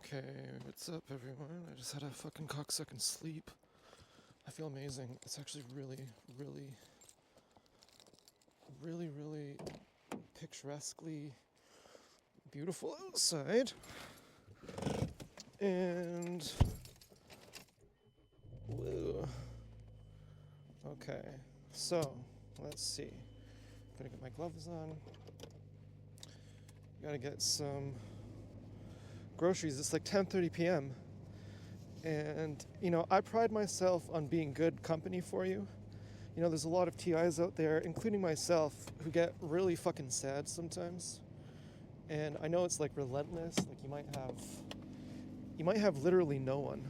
Okay, what's up, everyone? I just had a fucking cocksucking sleep. I feel amazing. It's actually really picturesquely beautiful outside. And woo. Okay, so let's see. Gonna get my gloves on. Gotta get some groceries. It's like 10:30 p.m. And, I pride myself on being good company for you. There's a lot of TIs out there, including myself, who get really fucking sad sometimes. And I know it's like relentless. Like you might have literally no one,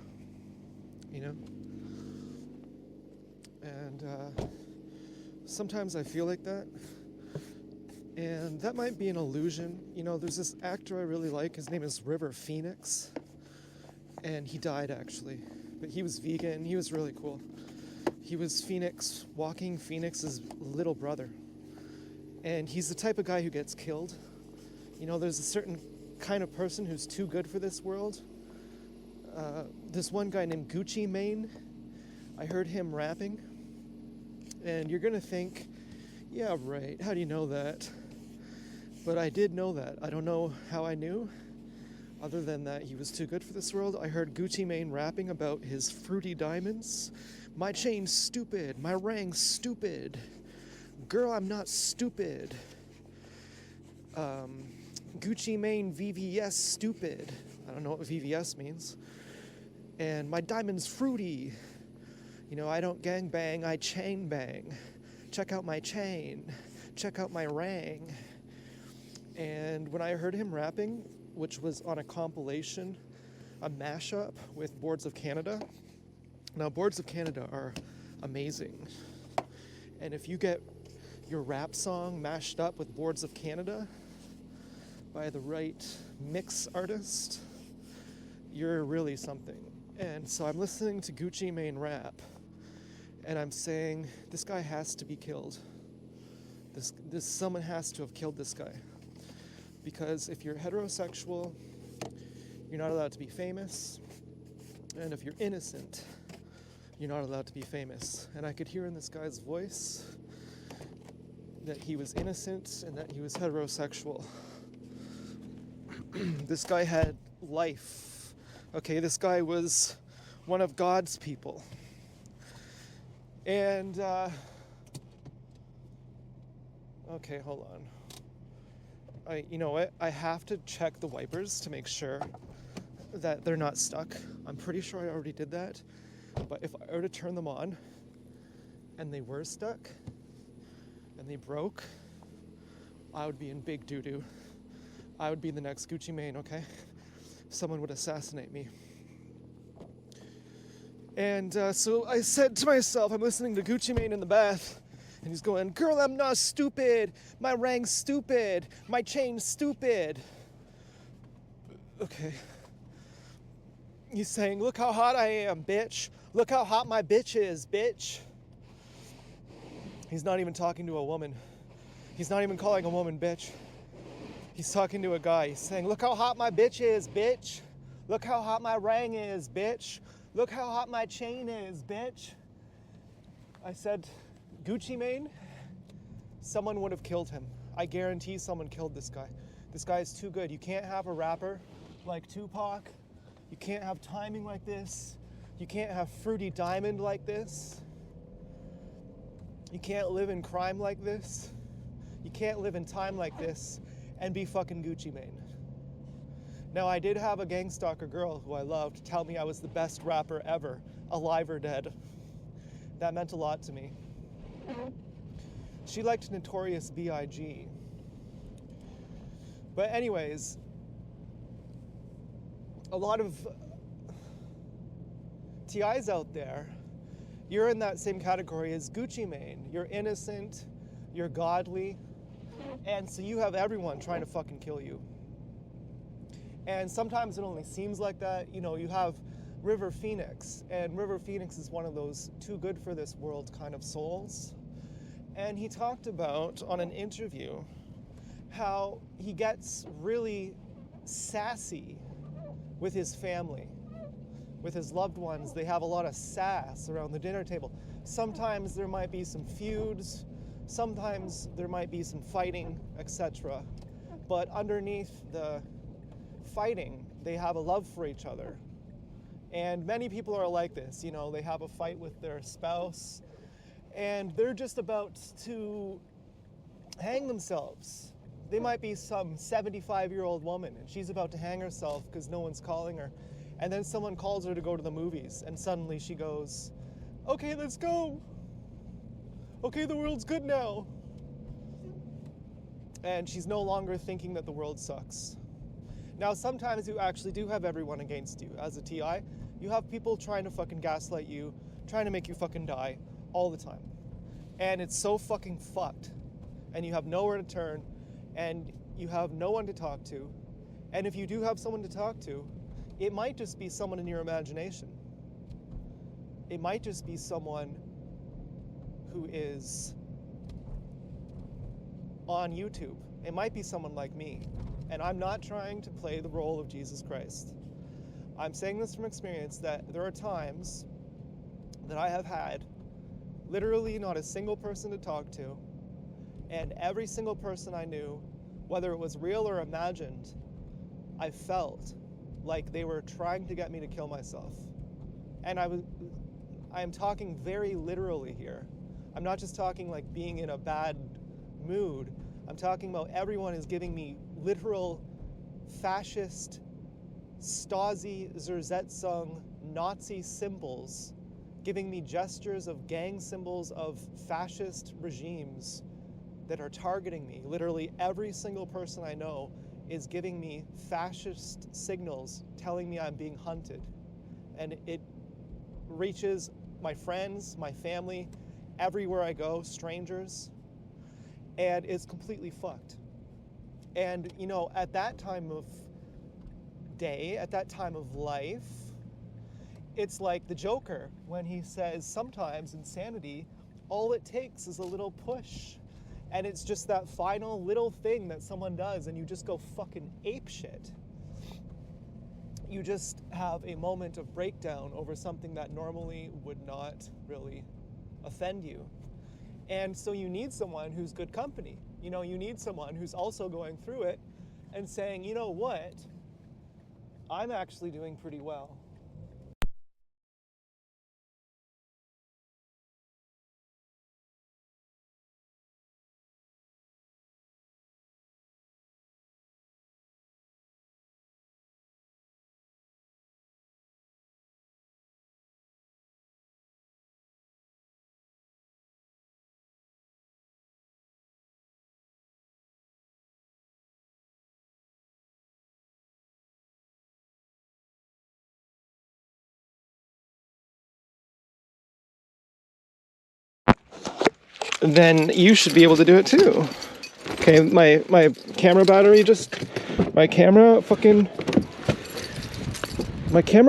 And sometimes I feel like that. And that might be an illusion. There's this actor I really like. His name is River Phoenix. And he died, actually. But he was vegan. He was really cool. He was Joaquin Phoenix's little brother. And he's the type of guy who gets killed. There's a certain kind of person who's too good for this world. This one guy named Gucci Mane, I heard him rapping. And you're going to think, yeah, right, how do you know that? But I did know that. I don't know how I knew, other than that he was too good for this world. I heard Gucci Mane rapping about his fruity diamonds. My chain's stupid. My ring's stupid. Girl, I'm not stupid. Gucci Mane VVS stupid. I don't know what VVS means. And my diamond's fruity. I don't gang bang, I chain bang. Check out my chain. Check out my ring. And when I heard him rapping, which was on a compilation, a mashup with Boards of Canada. Now, Boards of Canada are amazing. And if you get your rap song mashed up with Boards of Canada by the right mix artist, you're really something. And so I'm listening to Gucci Mane rap, and I'm saying, this guy has to be killed. Someone has to have killed this guy. Because if you're heterosexual, you're not allowed to be famous. And if you're innocent, you're not allowed to be famous. And I could hear in this guy's voice that he was innocent and that he was heterosexual. This guy had life. Okay, this guy was one of God's people. And, okay, hold on. You know what? I have to check the wipers to make sure that they're not stuck. I'm pretty sure I already did that. But if I were to turn them on and they were stuck and they broke, I would be in big doo-doo. I would be the next Gucci Mane, okay? Someone would assassinate me. And so I said to myself, I'm listening to Gucci Mane in the bath. And he's going, girl, I'm not stupid. My ring's stupid. My chain's stupid. Okay. He's saying, look how hot I am, bitch. Look how hot my bitch is, bitch. He's not even talking to a woman. He's not even calling a woman bitch. He's talking to a guy. He's saying, look how hot my bitch is, bitch. Look how hot my ring is, bitch. Look how hot my chain is, bitch. I said, Gucci Mane, someone would have killed him. I guarantee someone killed this guy. This guy is too good. You can't have a rapper like Tupac. You can't have timing like this. You can't have fruity diamond like this. You can't live in crime like this. You can't live in time like this and be fucking Gucci Mane. Now, I did have a gang stalker girl who I loved tell me I was the best rapper ever, alive or dead. That meant a lot to me. She liked Notorious B.I.G. But anyways, a lot of TIs out there, you're in that same category as Gucci Mane. You're innocent, you're godly, and so you have everyone trying to fucking kill you. And sometimes it only seems like that. You have River Phoenix, and River Phoenix is one of those too good for this world kind of souls. And he talked about on an interview how he gets really sassy with his family, with his loved ones. They have a lot of sass around the dinner table. Sometimes there might be some feuds, sometimes there might be some fighting, etc. But underneath the fighting, they have a love for each other. And many people are like this, you know, they have a fight with their spouse and they're just about to hang themselves. They might be some 75-year-old woman and she's about to hang herself because no one's calling her. And then someone calls her to go to the movies and suddenly she goes, okay, let's go. Okay, the world's good now. And she's no longer thinking that the world sucks. Now, sometimes you actually do have everyone against you. As a TI, you have people trying to fucking gaslight you, trying to make you fucking die all the time. And it's so fucking fucked. And you have nowhere to turn, and you have no one to talk to. And if you do have someone to talk to, it might just be someone in your imagination. It might just be someone who is on YouTube. It might be someone like me. And I'm not trying to play the role of Jesus Christ. I'm saying this from experience that there are times that I have had literally not a single person to talk to, and every single person I knew, whether it was real or imagined, I felt like they were trying to get me to kill myself. And I am talking very literally here. I'm not just talking like being in a bad mood. I'm talking about everyone is giving me literal fascist, Stasi, Zersetzung, Nazi symbols, giving me gestures of gang symbols of fascist regimes that are targeting me. Literally every single person I know is giving me fascist signals telling me I'm being hunted. And it reaches my friends, my family, everywhere I go, strangers, and it's completely fucked. And, you know, at that time of day, at that time of life, it's like the Joker when he says sometimes insanity, all it takes is a little push. And it's just that final little thing that someone does and you just go fucking apeshit. You just have a moment of breakdown over something that normally would not really offend you. And so you need someone who's good company. You know, you need someone who's also going through it and saying, you know what, I'm actually doing pretty well. Then you should be able to do it too. Okay, my camera battery my camera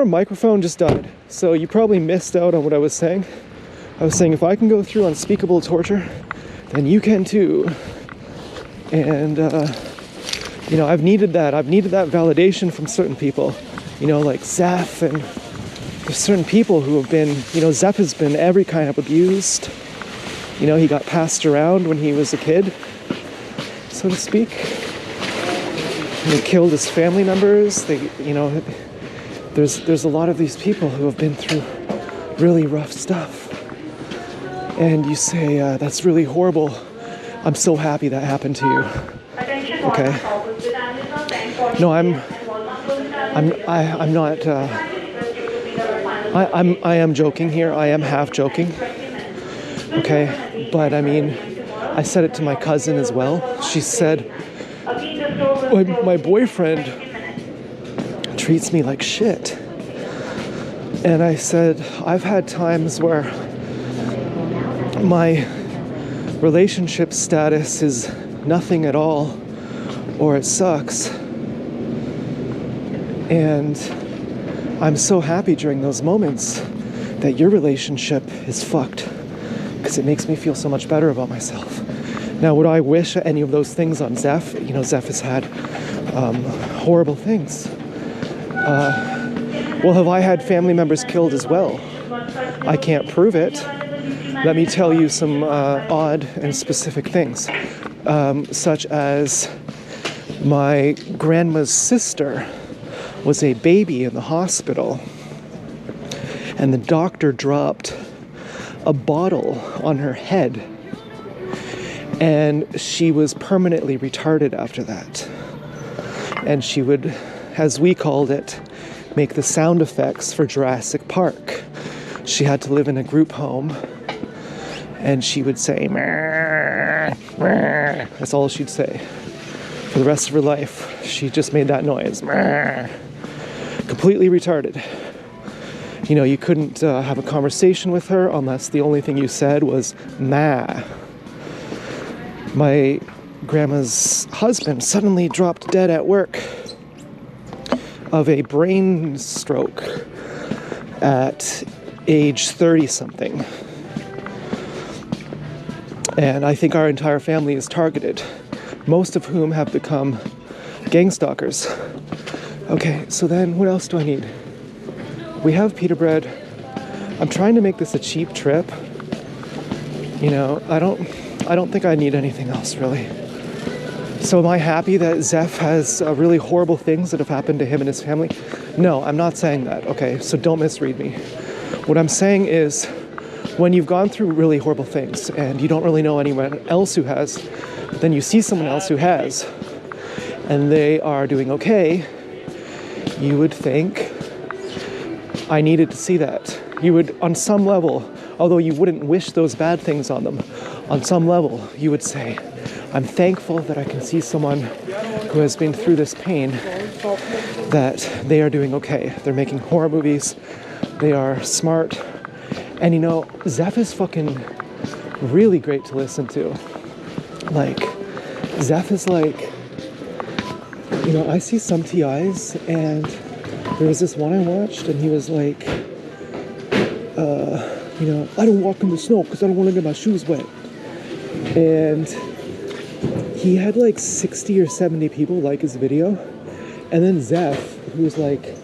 microphone just died. So you probably missed out on what I was saying. I was saying if I can go through unspeakable torture, then you can too. And, you know, I've needed that validation from certain people, you know, like Zeph, and there's certain people who have been, you know, Zeph has been every kind of abused. You know, he got passed around when he was a kid, so to speak. And he killed his family members. You know, there's a lot of these people who have been through really rough stuff. And you say, that's really horrible. I'm so happy that happened to you. Okay. No, I am joking here. I am half joking. Okay. But I mean, I said it to my cousin as well. She said, my boyfriend treats me like shit. And I said, I've had times where my relationship status is nothing at all, or it sucks. And I'm so happy during those moments that your relationship is fucked, because it makes me feel so much better about myself. Now, would I wish any of those things on Zeph? You know, Zeph has had horrible things. Well, have I had family members killed as well? I can't prove it. Let me tell you some odd and specific things, such as my grandma's sister was a baby in the hospital, and the doctor dropped a bottle on her head, and she was permanently retarded after that. And she would, as we called it, make the sound effects for Jurassic Park. She had to live in a group home, and she would say, "Meh, meh." That's all she'd say. For the rest of her life, she just made that noise. Meh. Completely retarded. You know, you couldn't have a conversation with her unless the only thing you said was, "Ma." My grandma's husband suddenly dropped dead at work of a brain stroke at age 30-something. And I think our entire family is targeted, most of whom have become gang stalkers. Okay, so then what else do I need? We have pita bread. I'm trying to make this a cheap trip. You know, I don't think I need anything else, really. So am I happy that Zeph has really horrible things that have happened to him and his family? No, I'm not saying that, okay? So don't misread me. What I'm saying is, when you've gone through really horrible things and you don't really know anyone else who has, but then you see someone else who has, and they are doing okay, you would think, I needed to see that. You would, on some level, although you wouldn't wish those bad things on them, on some level, you would say, I'm thankful that I can see someone who has been through this pain, that they are doing okay. They're making horror movies. They are smart. And you know, Zeph is fucking really great to listen to. Like, Zeph is like, you know, I see some TIs, and there was this one I watched, and he was like, you know, I don't walk in the snow because I don't want to get my shoes wet. And he had like 60 or 70 people like his video. And then Zeph, who's like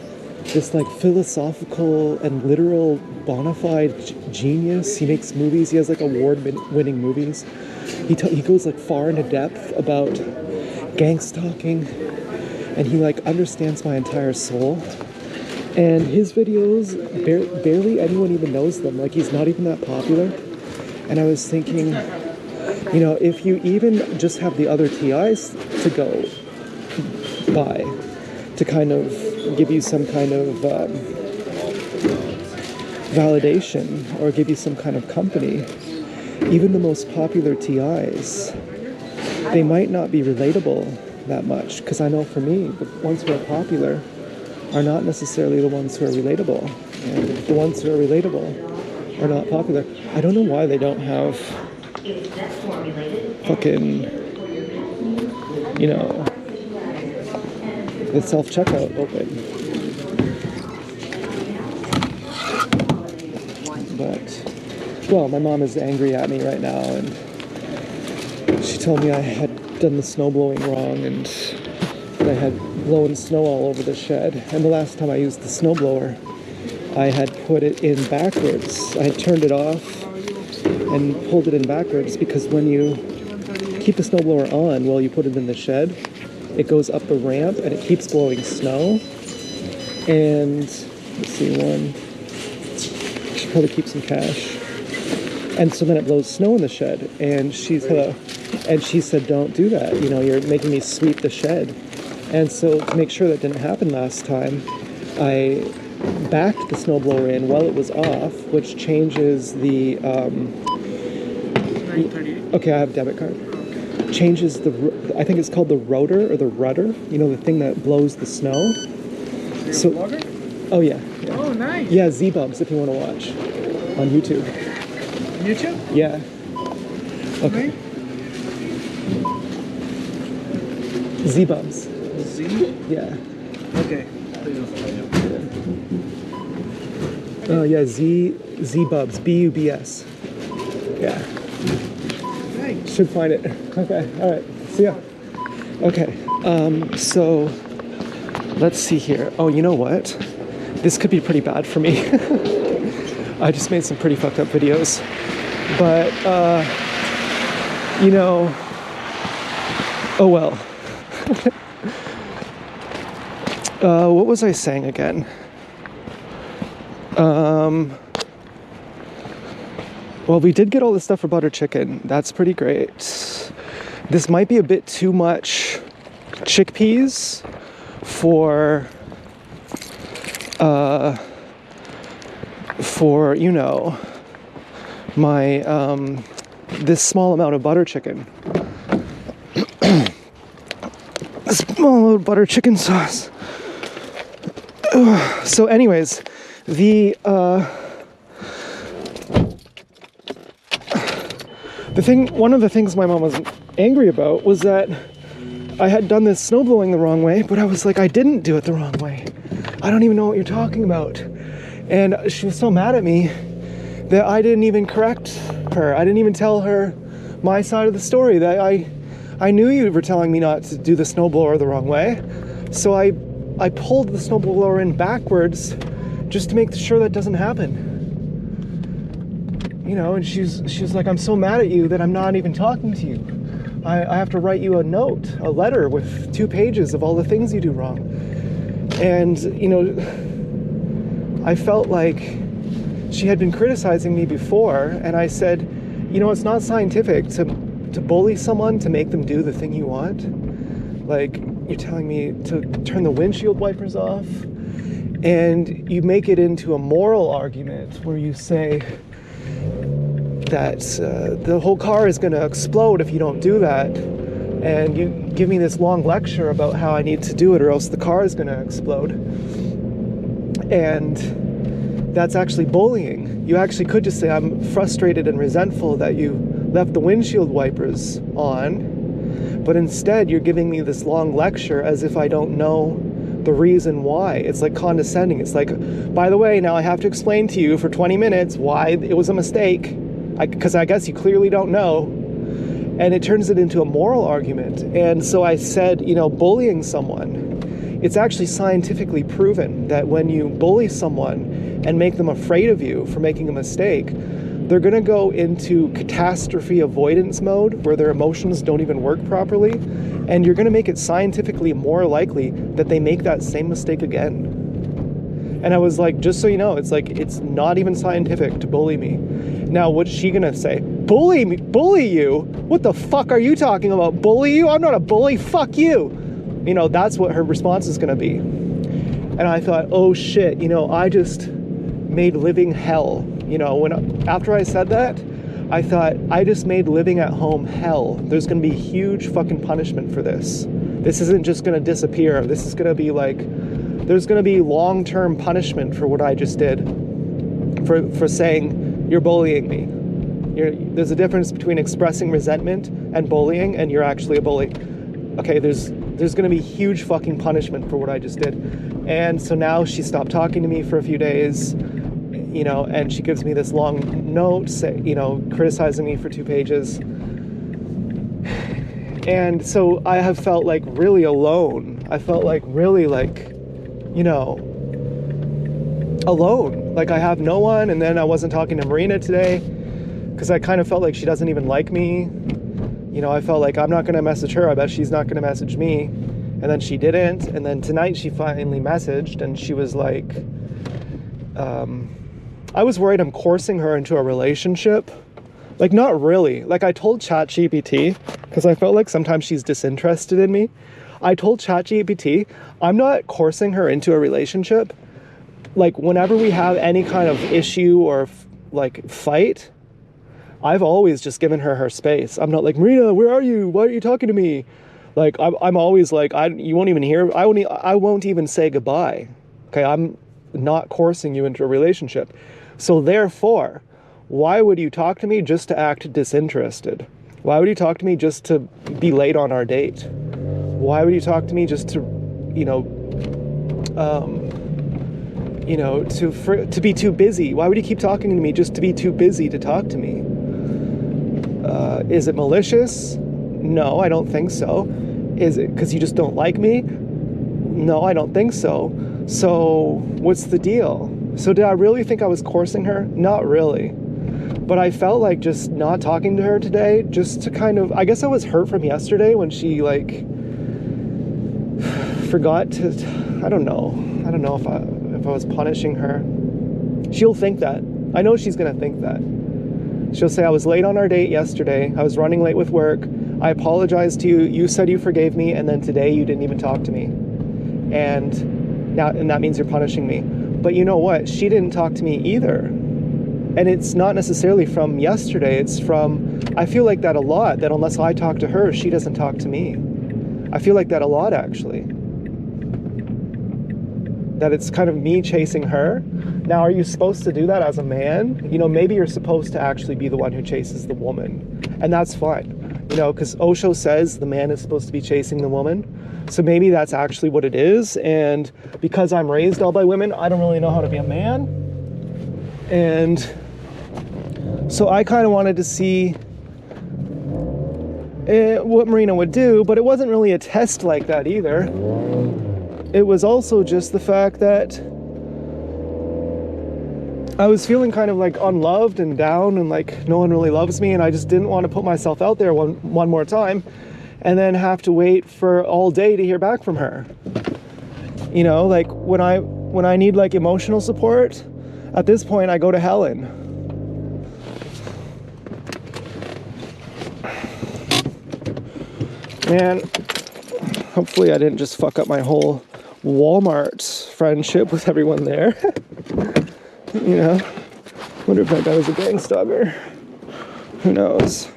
this like philosophical and literal bona fide genius. He makes movies. He has like award-winning movies. He goes like far into depth about gang stalking, and he like understands my entire soul. And his videos, barely anyone even knows them. Like, he's not even that popular. And I was thinking, you know, if you even just have the other TIs to go by to kind of give you some kind of validation or give you some kind of company, even the most popular TIs, they might not be relatable that much. Because I know for me, the ones who are popular are not necessarily the ones who are relatable. And the ones who are relatable are not popular. I don't know why they don't have fucking, you know, the self-checkout open. But, well, my mom is angry at me right now, and she told me I had done the snow blowing wrong, and I had blown snow all over the shed. And the last time I used the snowblower, I had put it in backwards. I had turned it off and pulled it in backwards, because when you keep the snowblower on while you put it in the shed, it goes up the ramp and it keeps blowing snow. And let's see, I should probably keep some cash. And so then it blows snow in the shed, and she said, don't do that. You know, you're making me sweep the shed. And so to make sure that didn't happen last time, I backed the snowblower in while it was off, which changes the, okay, I have a debit card. Changes I think it's called the rotor or the rudder, you know, the thing that blows the snow. So, oh yeah. Oh, nice. Yeah, Z-Bumps if you want to watch on YouTube. YouTube? Yeah. Okay. Z-Bumps. Z? Yeah. Okay. Oh yeah, Z-Bubs, B-U-B-S. Yeah. Nice. Should find it. Okay, all right, see ya. Okay, so let's see here. Oh, you know what? This could be pretty bad for me. I just made some pretty fucked up videos. But, you know, oh well. What was I saying again? Well, we did get all this stuff for butter chicken. That's pretty great. This might be a bit too much chickpeas for you know, my, this small amount of butter chicken. A small amount of butter chicken sauce. So anyways, one of the things my mom was angry about was that I had done this snowblowing the wrong way, but I was like, I didn't do it the wrong way. I don't even know what you're talking about. And she was so mad at me that I didn't even correct her. I didn't even tell her my side of the story, that I knew you were telling me not to do the snowblower the wrong way. So I pulled the snowblower in backwards just to make sure that doesn't happen. You know, and she was like, I'm so mad at you that I'm not even talking to you. I have to write you a note, a letter with 2 pages of all the things you do wrong. And, you know, I felt like she had been criticizing me before, and I said, you know, it's not scientific to bully someone to make them do the thing you want. Like, you're telling me to turn the windshield wipers off, and you make it into a moral argument where you say that the whole car is going to explode if you don't do that, and you give me this long lecture about how I need to do it or else the car is going to explode. And that's actually bullying. You actually could just say, I'm frustrated and resentful that you left the windshield wipers on, but instead you're giving me this long lecture as if I don't know the reason why. It's like condescending. It's like, by the way, now I have to explain to you for 20 minutes why it was a mistake, because I guess you clearly don't know. And it turns it into a moral argument. And so I said, you know, bullying someone, it's actually scientifically proven that when you bully someone and make them afraid of you for making a mistake, they're going to go into catastrophe avoidance mode where their emotions don't even work properly, and you're going to make it scientifically more likely that they make that same mistake again. And I was like, just so you know, it's like, it's not even scientific to bully me. Now, what's she going to say? Bully me? Bully you? What the fuck are you talking about? Bully you? I'm not a bully. Fuck you. You know, that's what her response is going to be. And I thought, oh shit, you know, I just made living hell. You know, after I said that, I thought, I just made living at home hell. There's going to be huge fucking punishment for this. This isn't just going to disappear. This is going to be like, there's going to be long-term punishment for what I just did. For saying, you're bullying me. There's a difference between expressing resentment and bullying, and you're actually a bully. Okay, there's going to be huge fucking punishment for what I just did. And so now she stopped talking to me for a few days. You know, and she gives me this long note, you know, criticizing me for 2 pages. And so I have felt like really alone. I felt like really like, you know, alone. Like I have no one. And then I wasn't talking to Marina today because I kind of felt like she doesn't even like me. You know, I felt like I'm not going to message her. I bet she's not going to message me. And then she didn't. And then tonight she finally messaged and she was like, I was worried I'm coercing her into a relationship. Like, not really. Like, I told ChatGPT, because I felt like sometimes she's disinterested in me. I told ChatGPT, I'm not coercing her into a relationship. Like, whenever we have any kind of issue or, like, fight, I've always just given her space. I'm not like, Marina, where are you? Why are you talking to me? Like, I'm always like, you won't even hear, I won't even say goodbye. Okay, I'm not coercing you into a relationship. So therefore, why would you talk to me just to act disinterested? Why would you talk to me just to be late on our date? Why would you talk to me just to, to be too busy? Why would you keep talking to me just to be too busy to talk to me? Is it malicious? No, I don't think so. Is it because you just don't like me? No, I don't think so. So what's the deal? So did I really think I was coursing her? Not really. But I felt like just not talking to her today, just to kind of, I guess I was hurt from yesterday when she like forgot to, I don't know if I was punishing her. She'll think that. I know she's gonna think that. She'll say, I was late on our date yesterday, I was running late with work, I apologized to you, you said you forgave me, and then today you didn't even talk to me. And that means you're punishing me. But you know what? She didn't talk to me either. And it's not necessarily from yesterday, it's from, I feel like that a lot, that unless I talk to her, she doesn't talk to me. I feel like that a lot, actually. That it's kind of me chasing her. Now, are you supposed to do that as a man? You know, maybe you're supposed to actually be the one who chases the woman. And that's fine. You know, because Osho says the man is supposed to be chasing the woman. So maybe that's actually what it is. And because I'm raised all by women, I don't really know how to be a man. And so I kind of wanted to see what Marina would do, but it wasn't really a test like that either. It was also just the fact that I was feeling kind of like unloved and down and like no one really loves me, and I just didn't want to put myself out there one more time and then have to wait for all day to hear back from her. You know, like when I need like emotional support, at this point I go to Helen. And hopefully I didn't just fuck up my whole Walmart friendship with everyone there. You know, wonder if that guy was a gang stalker. Who knows?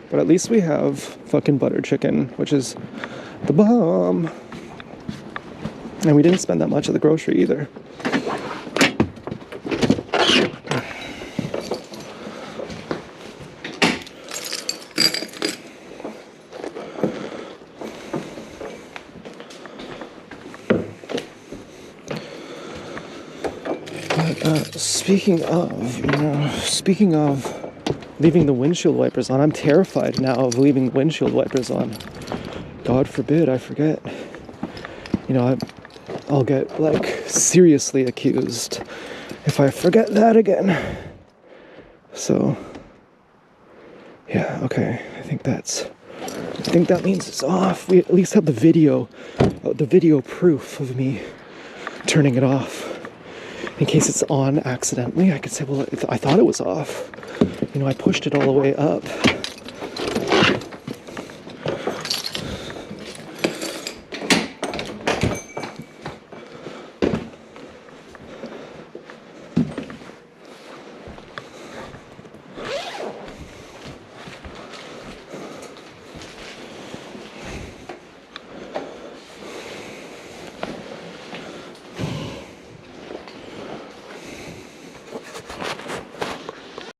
But at least we have fucking butter chicken, which is the bomb. And we didn't spend that much at the grocery either. Speaking of leaving the windshield wipers on, I'm terrified now of leaving the windshield wipers on. God forbid I forget. You know, I'll get like seriously accused if I forget that again. So, yeah, okay. I think that means it's off. We at least have the video proof of me turning it off. In case it's on accidentally, I could say, well, I thought it was off. You know, I pushed it all the way up.